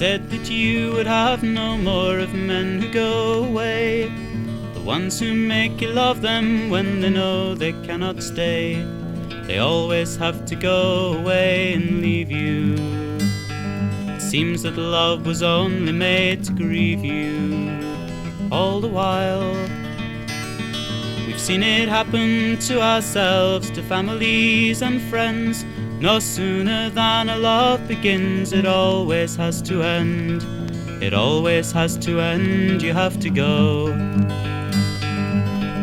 said that you would have no more of men who go away, the ones who make you love them when they know they cannot stay. They always have to go away and leave you. It seems that love was only made to grieve you. All the while we've seen it happen to ourselves, to families and friends. No sooner than a love begins, it always has to end. It always has to end, you have to go.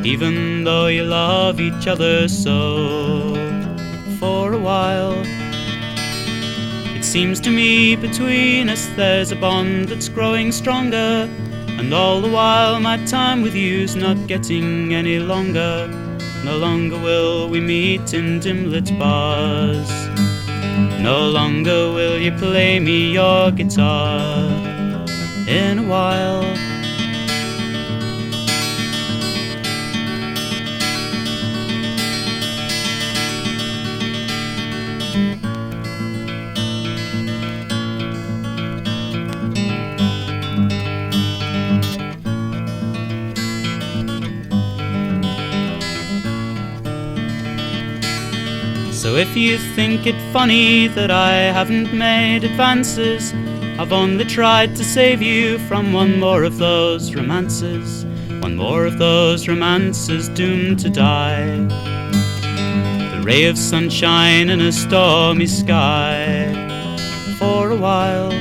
Even though you love each other so. For a while it seems to me between us there's a bond that's growing stronger, and all the while my time with you's not getting any longer. No longer will we meet in dim-lit bars. No longer will you play me your guitar. In a while So if you think it funny that I haven't made advances, I've only tried to save you from one more of those romances, one more of those romances doomed to die. The ray of sunshine in a stormy sky. For a while,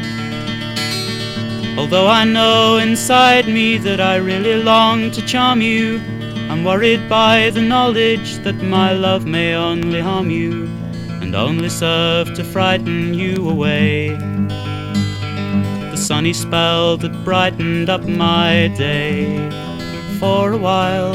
although I know inside me that I really long to charm you, I'm worried by the knowledge that my love may only harm you, and only serve to frighten you away. The sunny spell that brightened up my day. For a while.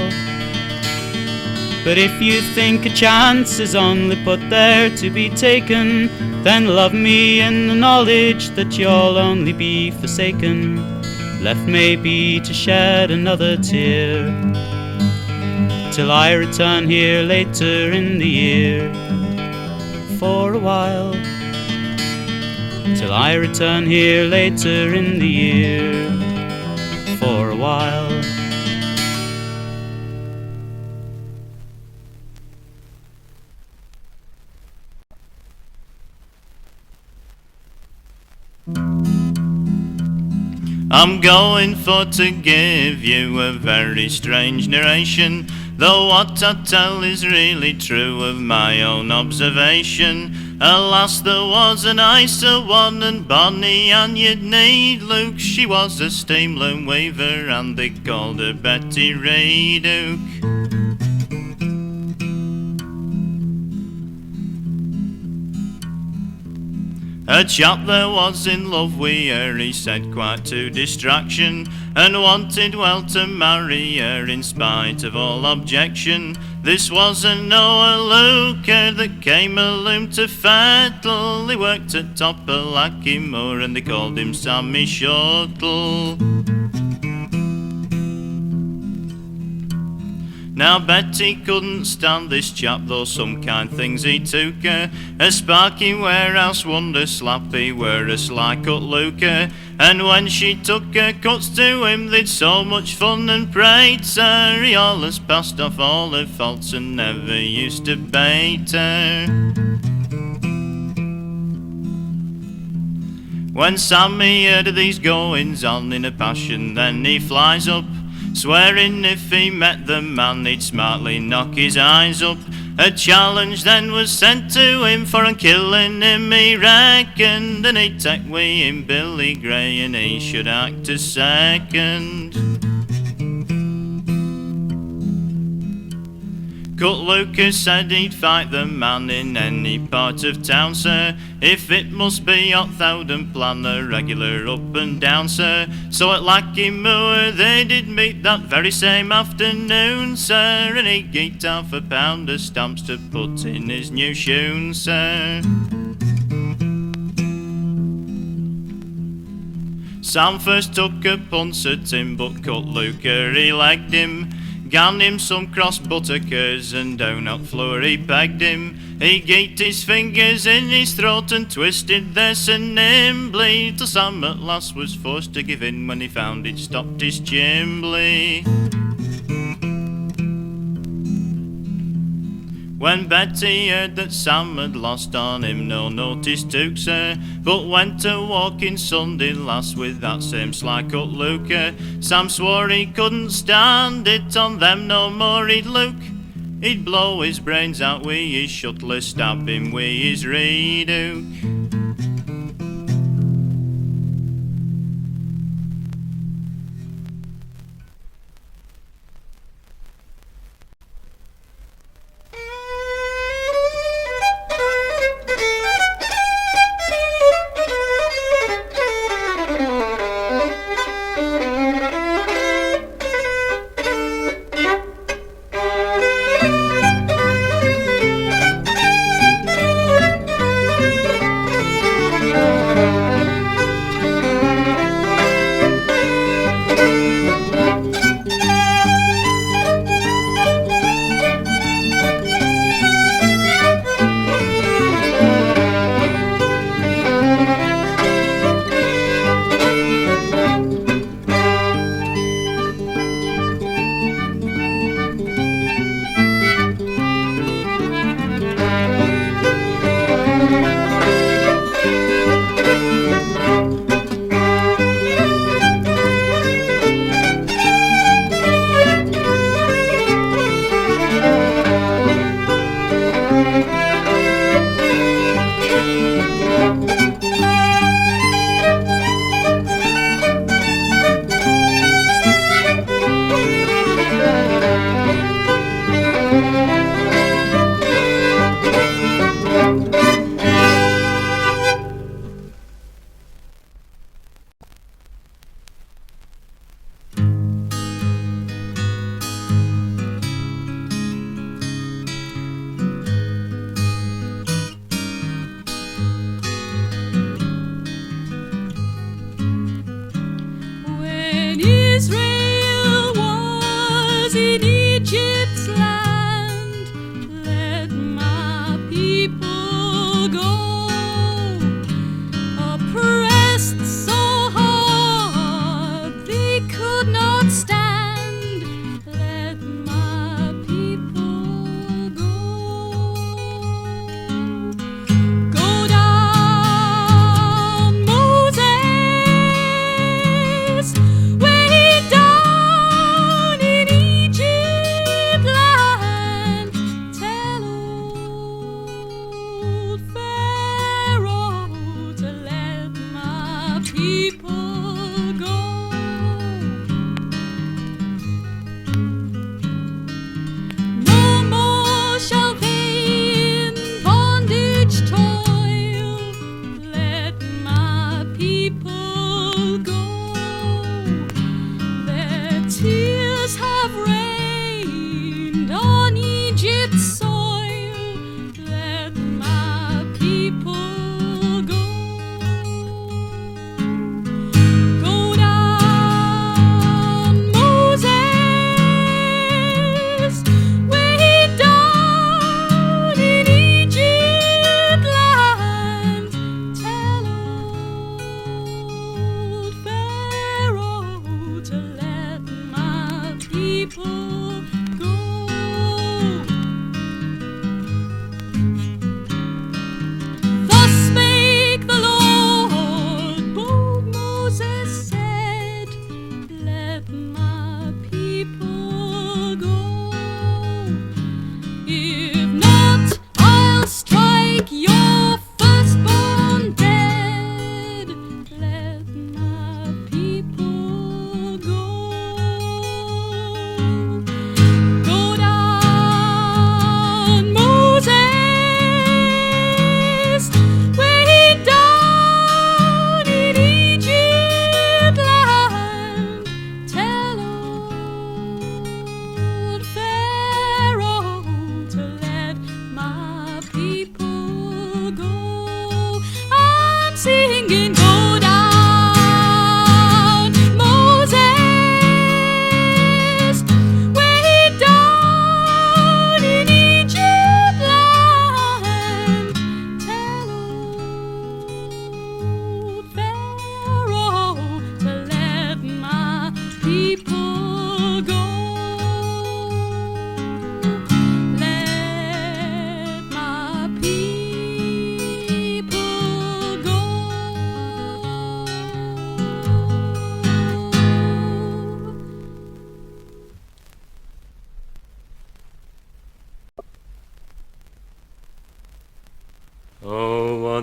But if you think a chance is only put there to be taken, then love me in the knowledge that you'll only be forsaken, left maybe to shed another tear, till I return here later in the year. For a while, till I return here later in the year. For a while. I'm going for to give you a very strange narration, though what I tell is really true of my own observation. Alas, there was a nicer one and bonny, and you'd need Luke. She was a steam loom weaver, and they called her Betty Reedhook. A chap there was in love with her, he said quite to distraction, and wanted well to marry her in spite of all objection. This was a Noah Luker that came a loom to Fettle. He worked at top of Lackymore and they called him Sammy Shuttle. Now Betty couldn't stand this chap, though some kind things he took her. A sparky warehouse wonder slappy were a sly cut looker, and when she took her cuts to him they'd so much fun and praise her. He allus passed off all her faults and never used to bait her. When Sammy heard of these goings on in a passion, then he flies up, swearing if he met the man he'd smartly knock his eyes up. A challenge then was sent to him for killing him, he reckoned, and he'd take with him Billy Gray and he should act as second. Cut Lucas said he'd fight the man in any part of town, sir, if it must be hot thou'd and plan a regular up and down, sir. So at Lackymore they did meet that very same afternoon, sir, and he geeked half a pound of stamps to put in his new shoon, sir. Sam first took a punch at him, but Cut Luker he legged him, Gan him some cross buttockers, and down on floor he pegged him. He geeked his fingers in his throat and twisted there so nimbly, till Sam at last was forced to give in when he found he'd stopped his chimbley. When Betty heard that Sam had lost on him, no notice took her, but went to walking Sunday last with that same sly-cut Luca. Sam swore he couldn't stand it on them no more he'd look. He'd blow his brains out with his shuttle, stab him with his Reedhook.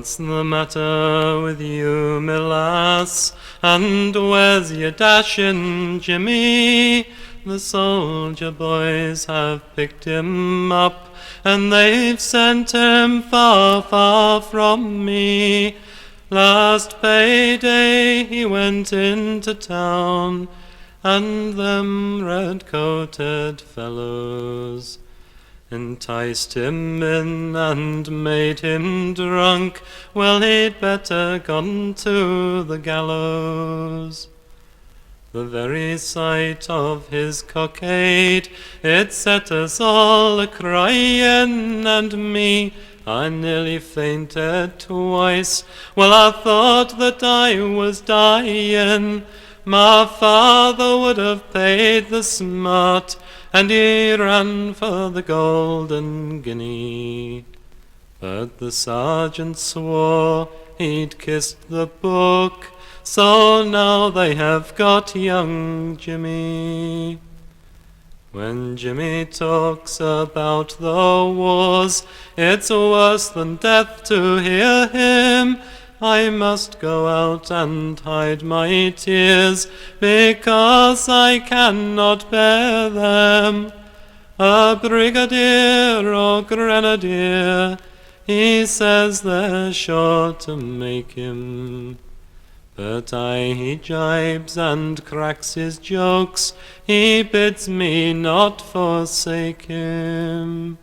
What's the matter with you, me lass? And where's your dashin', Jimmy? The soldier boys have picked him up, and they've sent him far, far from me. Last payday he went into town, and them red-coated fellows enticed him in and made him drunk. Well, he'd better gone to the gallows. The very sight of his cockade, it set us all a-crying, and me, I nearly fainted twice. Well, I thought that I was dying. My father would have paid the smart, and he ran for the golden guinea. But the sergeant swore he'd kissed the book, so now they have got young Jimmy. When Jimmy talks about the wars, it's worse than death to hear him. I must go out and hide my tears, because I cannot bear them. A brigadier or grenadier, he says they're sure to make him. But he jibes and cracks his jokes, he bids me not forsake him.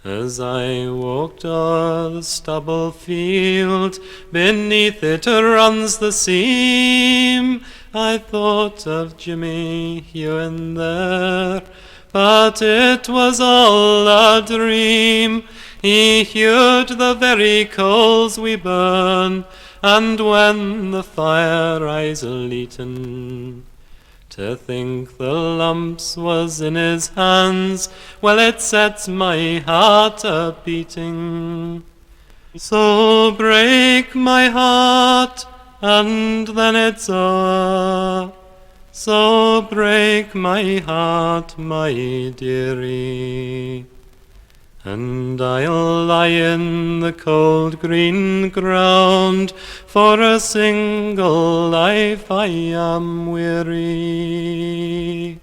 As I walked o'er the stubble field, beneath it runs the seam, I thought of Jimmy Hewin there, but it was all a dream. He hewed the very coals we burn, and when the fire is leaten, to think the lumps was in his hands, well, it sets my heart a-beating. So break my heart, and then it's o'er. So break my heart, my dearie, and I'll lie in the cold green ground. For a single life I am weary.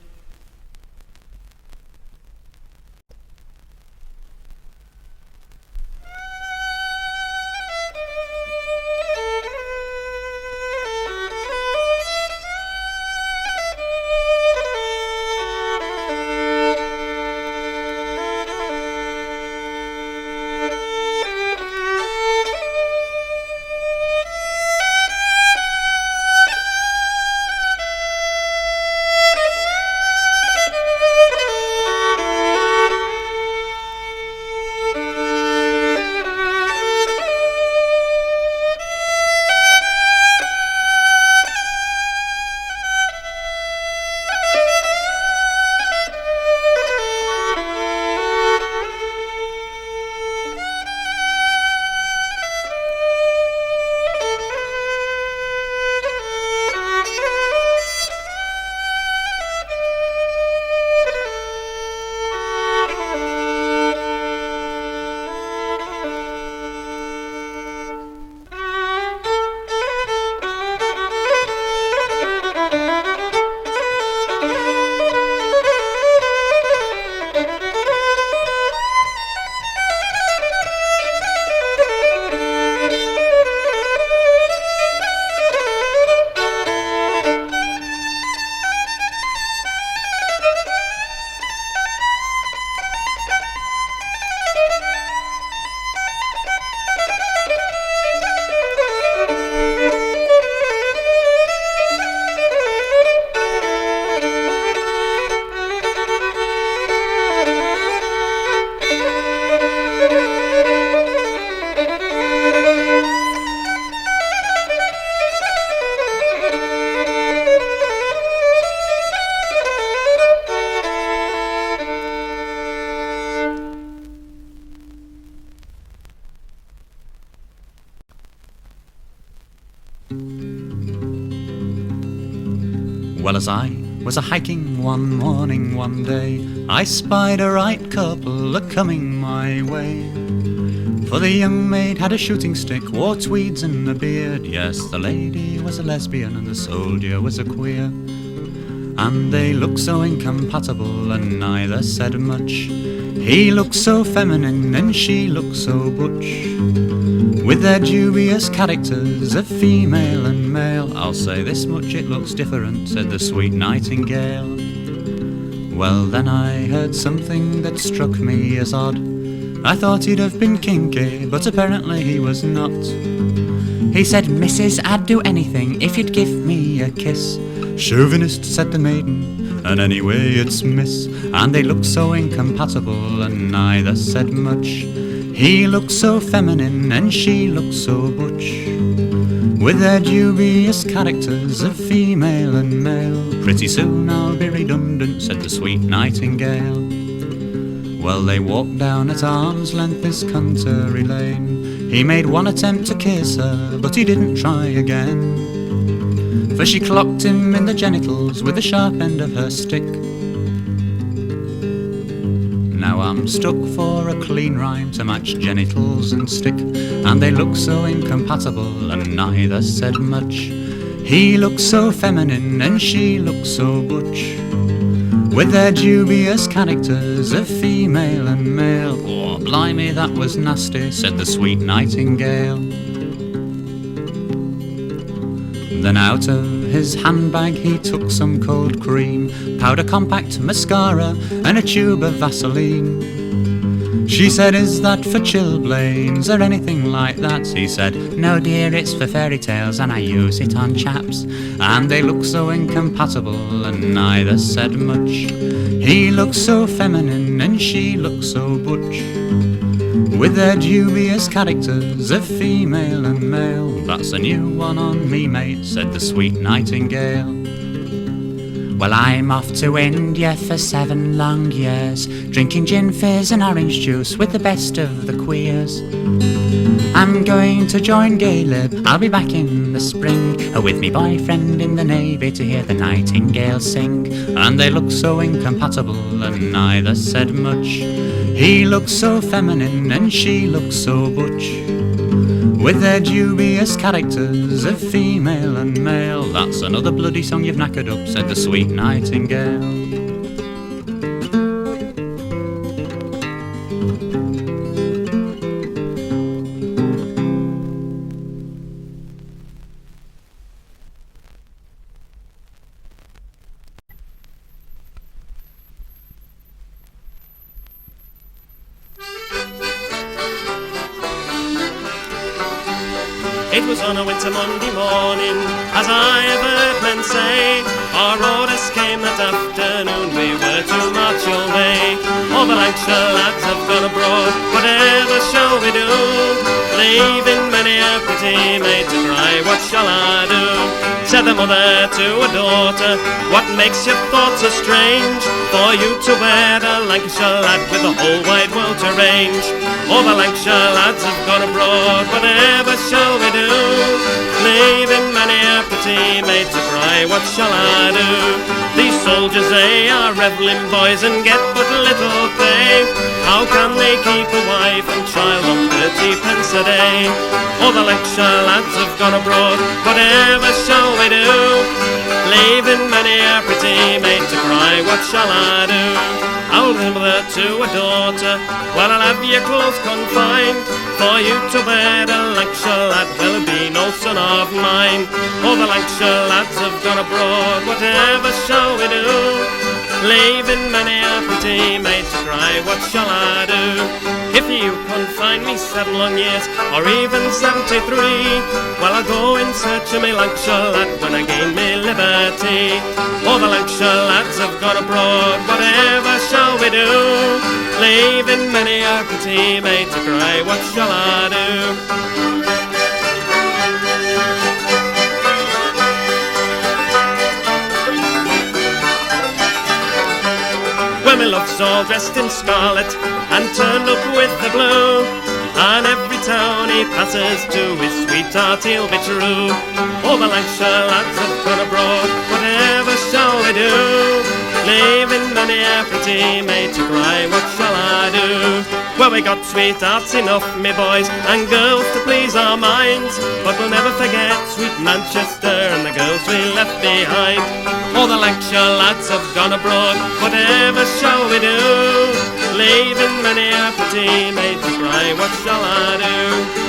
Well, as I was a-hiking one morning one day, I spied a right couple a-coming my way. For the young maid had a shooting stick, wore tweeds and a beard. Yes, the lady was a lesbian and the soldier was a queer. And they looked so incompatible and neither said much. He looked so feminine and she looked so butch. With their dubious characters of female and male, I'll say this much, it looks different, said the sweet Nightingale. Well, then I heard something that struck me as odd. I thought he'd have been kinky, but apparently he was not. He said, "Missus, I'd do anything if you'd give me a kiss." "Chauvinist," said the maiden, "and anyway it's miss." And they looked so incompatible and neither said much. He looked so feminine and she looked so butch. With their dubious characters of female and male, pretty soon I'll be redundant, said the sweet Nightingale. Well, they walked down at arm's length this country lane. He made one attempt to kiss her, but he didn't try again. For she clocked him in the genitals with the sharp end of her stick. Now I'm stuck for a clean rhyme to match genitals and stick. And they look so incompatible and neither said much. He looked so feminine and she looked so butch. With their dubious characters of female and male. Oh, blimey, that was nasty, said the sweet Nightingale. Then out of his handbag he took some cold cream, powder compact, mascara and a tube of Vaseline. She said, "Is that for chilblains or anything like that?" He said, "No dear, it's for fairy tales and I use it on chaps." And they looked so incompatible and neither said much. He looked so feminine and she looked so butch. With their dubious characters of female and male. That's a new one on me, mate, said the sweet Nightingale. Well, I'm off to India for 7 long years, drinking gin fizz and orange juice with the best of the queers. I'm going to join Gaelic, I'll be back in the spring, with me boyfriend in the Navy to hear the Nightingale sing. And they looked so incompatible and neither said much. He looked so feminine and she looked so butch. With their dubious characters of female and male. That's another bloody song you've knackered up, said the sweet Nightingale. It was on a winter Monday morning, as I have heard men say. Our orders came that afternoon, we were to march away. All the Lancashire lads have gone abroad, whatever shall we do? Leaving many a pretty maid to cry, what shall I do? Said the mother to her daughter, what makes your thoughts so strange? For you to wear a Lancashire lad with the whole wide world to range. All the Lancashire lads have gone abroad, whatever shall we do? Leaving many a pretty maid to cry, what shall I do? These soldiers, they are revelling boys and get but little pay. How can they keep a wife and child on 30 pence a day? All the Lancashire lads have gone abroad, whatever shall we do? Leaving many a pretty maid to cry, what shall I do? I'll the mother to a daughter, well, I'll have your clothes confined. For you to wear a Lancashire lad, will be no son of mine. All the Lancashire lads have gone abroad, whatever shall we do? Leaving many a pretty maid to cry, what shall I do? If you confine me 7 long years, or even 73, well, I'll go in search of me Lancashire lad when I gain me liberty. All the Lancashire lads have gone abroad, whatever shall we do? Leaving many a pretty maid to cry, what shall I do? Well, my love's all dressed in scarlet and turned up with the blue, and every town he passes to his sweetheart he'll be true. All the Lancashire lads have gone abroad, whatever shall we do? Leaving many a pretty maid to cry, what shall I do? Well, we got sweethearts enough, me boys, and girls to please our minds, but we'll never forget sweet Manchester and the girls we left behind. All the Lancashire lads have gone abroad, whatever shall we do? Leaving many a pretty maid to cry, what shall I do?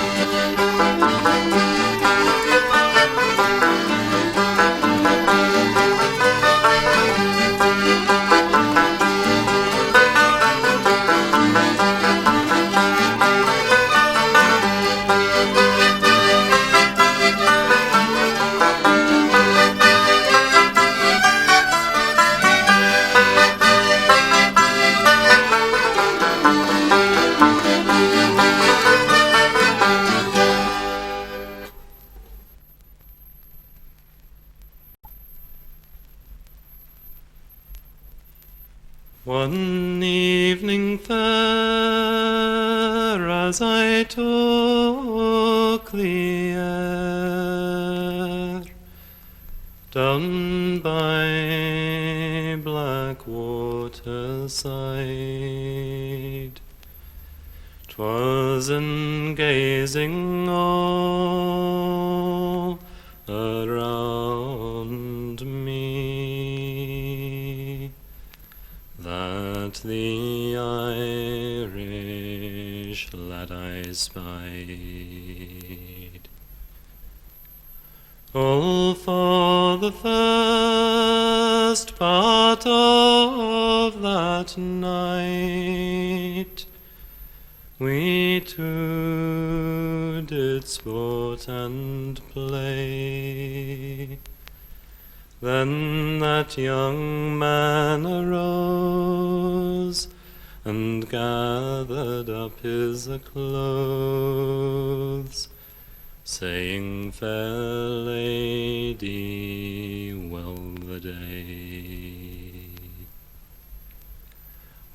One evening fair, as I took the air, down by Blackwaterside, 'twas in gazing all around me that the Irish lad I spied. All for the first part of that night we two did sport and play. Then that young man arose and gathered up his clothes, saying, "Fair lady, well the day."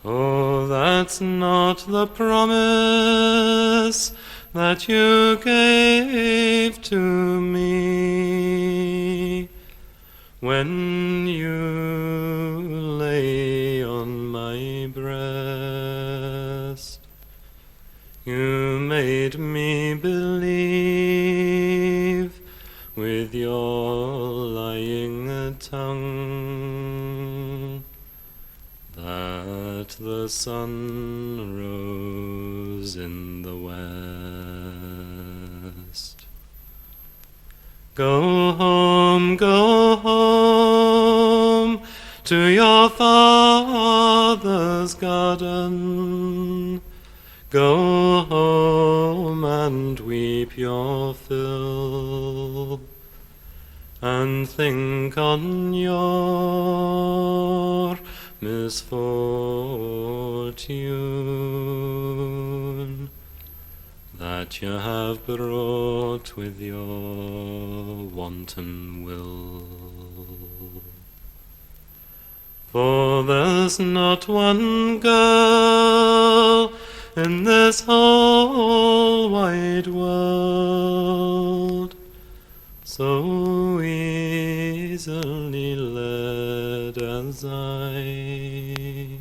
Oh, that's not the promise that you gave to me when you lay on my breast. You made me believe with your lying tongue that the sun rose in the west. Go home to your father's garden. Go home and weep your fill, and think on your misfortune that you have brought with your wanton will. For there's not one girl in this whole wide world so easily led as I.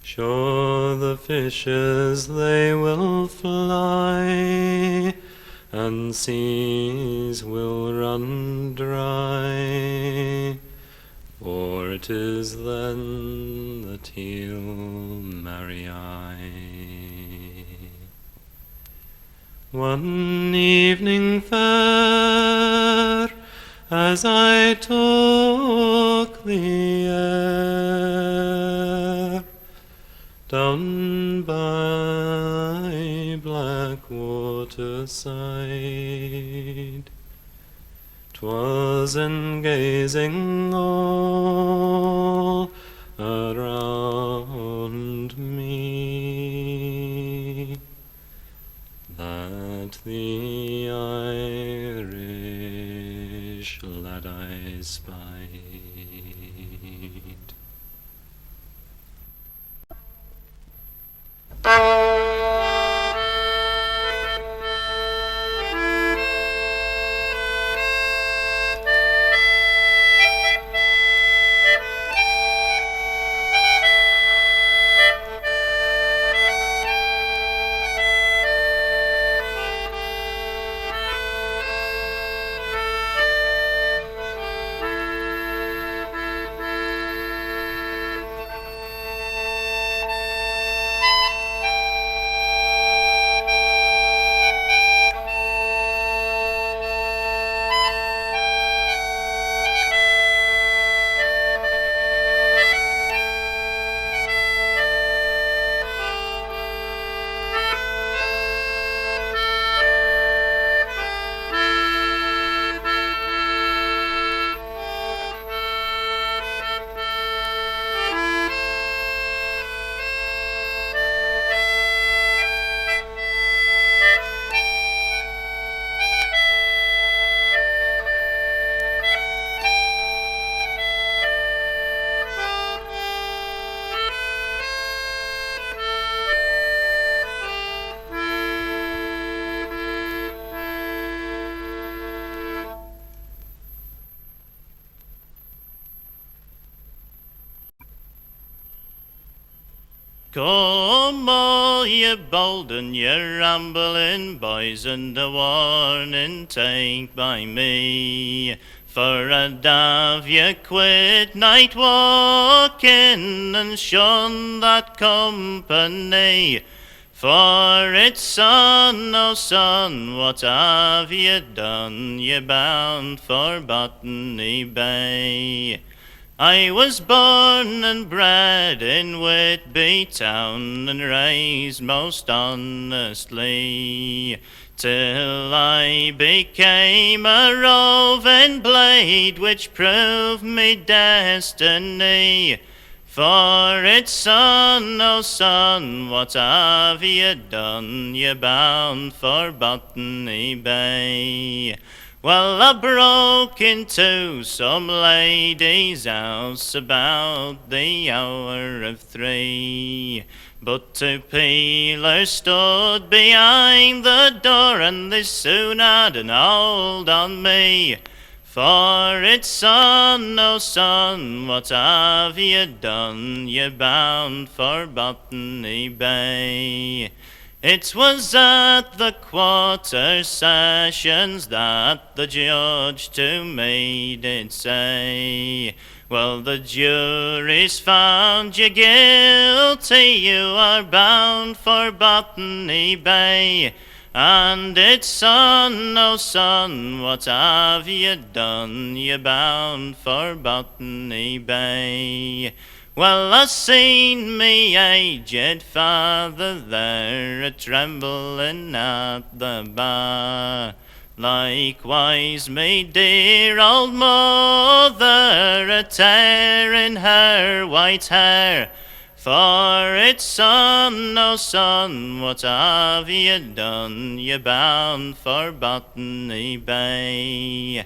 Sure the fishes they will fly, and seas will run dry, for it is then that he'll marry I. One evening fair, as I took the air, down by Blackwaterside, 'twas in gazing all around me that the Irish lad I spied. Come all ye bold and ye rambling boys, and a warning take by me. For a have ye quit night walking and shun that company. For it's son, oh son, what have ye done? Ye bound for Botany Bay. I was born and bred in Whitby town, and raised most honestly, till I became a roving blade, which proved me destiny. For it's son, oh son, what have ye done? Ye bound for Botany Bay. Well, I broke into some lady's house about the hour of 3. But 2 peelers stood behind the door, and they soon had an hold on me. For it's son, oh son, what have ye done? Ye bound for Botany Bay. It was at the quarter sessions that the judge to me did say, well, the jury's found you guilty, you are bound for Botany Bay. And it's son, oh son, what have ye done? Ye bound for Botany Bay. Well, I seen me aged father there a-trembling at the bar. Likewise me dear old mother a-tearing her white hair. For it's son, oh son, what have ye done? Ye bound for Botany Bay.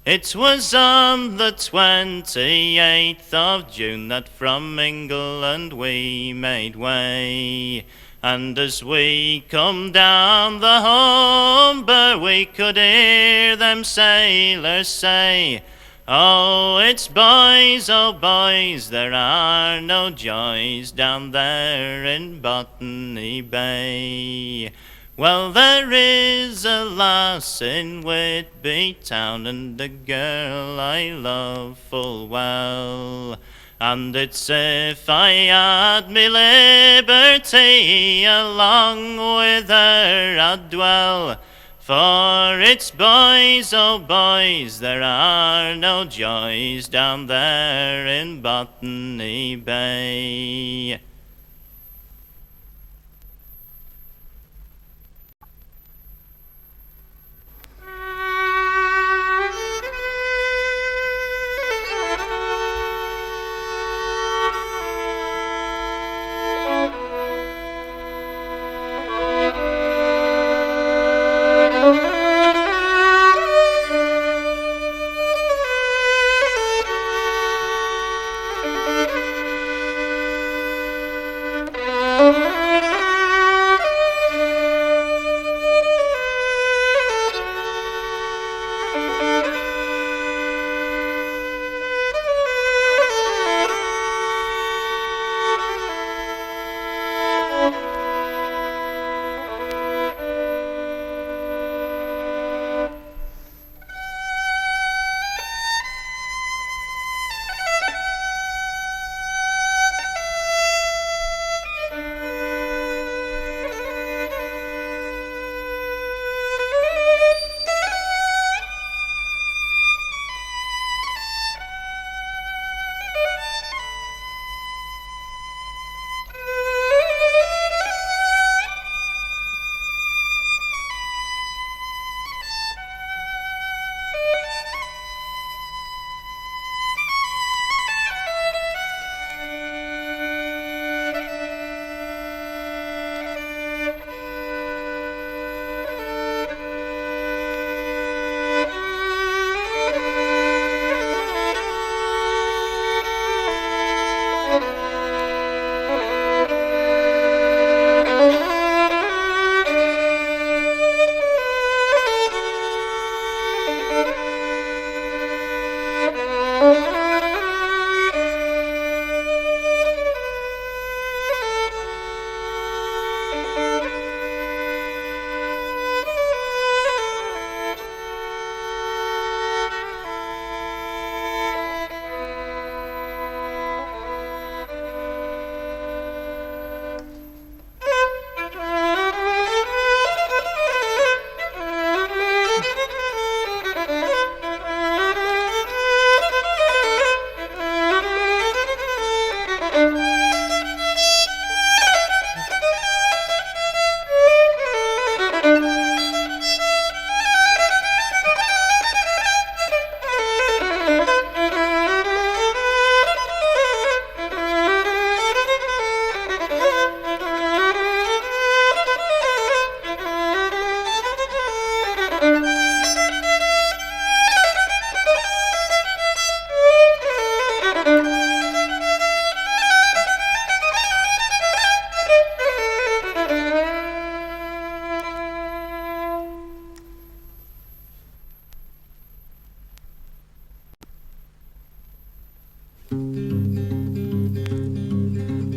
It was on the 28th of June that from England we made way. And as we come down the Humber, we could hear them sailors say, oh, it's boys, oh boys, there are no joys down there in Botany Bay. Well, there is a lass in Whitby town, and a girl I love full well. And it's if I had me liberty, along with her I'd dwell. For it's boys, oh boys, there are no joys down there in Botany Bay.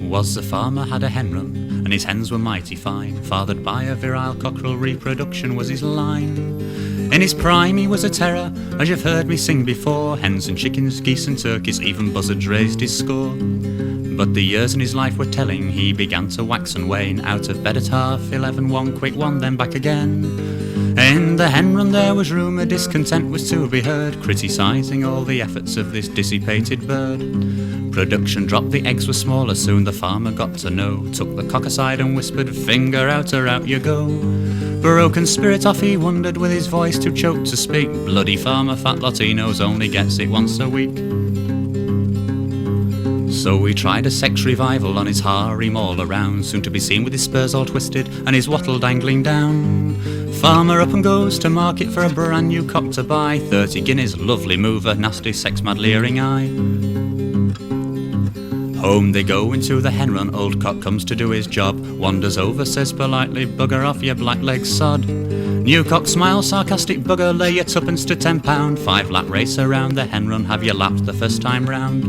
Was the farmer had a hen run, and his hens were mighty fine, fathered by a virile cockerel, reproduction was his line. In his prime he was a terror, as you've heard me sing before, hens and chickens, geese and turkeys, even buzzards raised his score. But the years in his life were telling, he began to wax and wane, out of bed at 11:30, one quick one, then back again. In the hen run there was rumour, discontent was to be heard, criticising all the efforts of this dissipated bird. Production dropped, the eggs were smaller, soon the farmer got to know, took the cock aside and whispered, finger out or out you go. Broken spirit off he wondered, with his voice too choked to speak, bloody farmer, fat Latinos, only gets it once a week. So we tried a sex revival on his harem all around, soon to be seen with his spurs all twisted and his wattle dangling down. Farmer up and goes to market for a brand new cock to buy, 30 guineas, lovely mover, nasty sex-mad leering eye. Home they go into the hen run, old cock comes to do his job, wanders over, says politely, bugger off you black-leg sod. New cock smiles, sarcastic bugger, lay your tuppence to £10, 5-lap race around the hen run, have you lapped the first time round?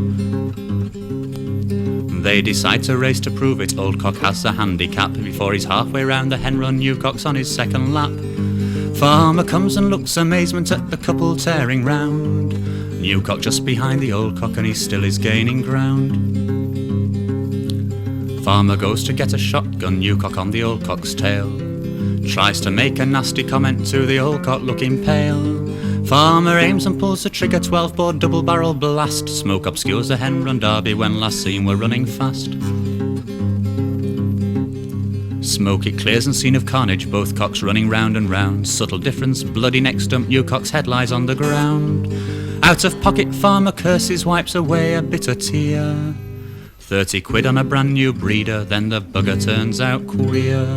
They decide to race to prove it, old cock has a handicap, before he's halfway round the hen run, new cock's on his second lap. Farmer comes and looks amazement at the couple tearing round, new cock just behind the old cock and he still is gaining ground. Farmer goes to get a shotgun, new cock on the old cock's tail, tries to make a nasty comment to the old cock looking pale. Farmer aims and pulls the trigger, 12-bore double-barrel blast, smoke obscures the hen run derby when last seen were running fast. Smoke it clears and scene of carnage, both cocks running round and round, subtle difference, bloody neck stump, new cock's head lies on the ground. Out of pocket farmer curses, wipes away a bitter tear, 30 quid on a brand new breeder, then the bugger turns out queer.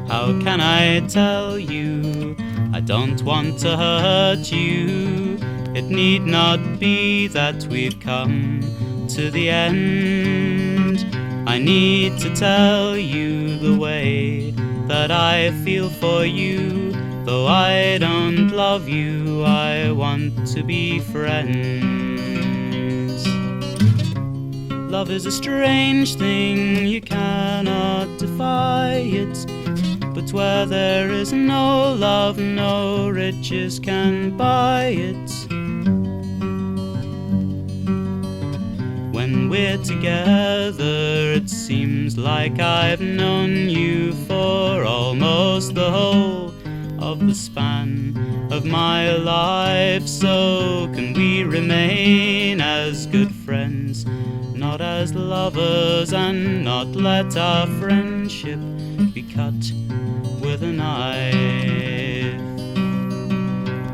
How can I tell you? I don't want to hurt you. It need not be that we've come to the end. I need to tell you the way that I feel for you. Though I don't love you, I want to be friends. Love is a strange thing, you cannot defy it. But where there is no love, no riches can buy it. When we're together, it seems like I've known you for almost the whole of the span of my life. So can we remain as good friends, not as lovers, and not let our friendship be cut with a knife?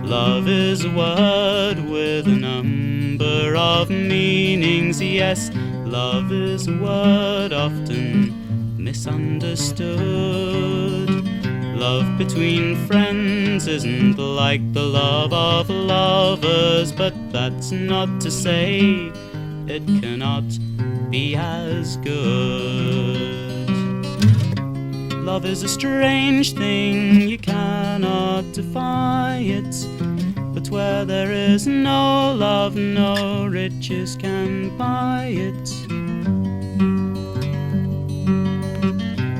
Love is a word with a number of meanings, yes. Love is a word often misunderstood. Love between friends isn't like the love of lovers, but that's not to say it cannot be as good. Love is a strange thing, you cannot defy it. But where there is no love, no riches can buy it.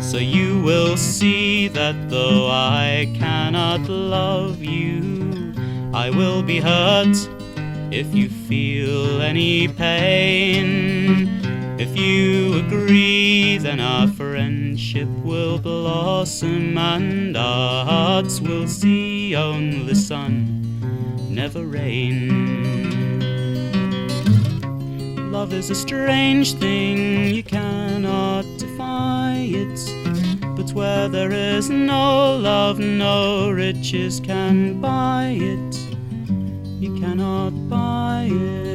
So you will see that though I cannot love you, I will be hurt if you feel any pain. If you agree, then our friendship will blossom, and our hearts will see only sun, never rain. Love is a strange thing, you cannot defy it. But where there is no love, no riches can buy it. You cannot buy it.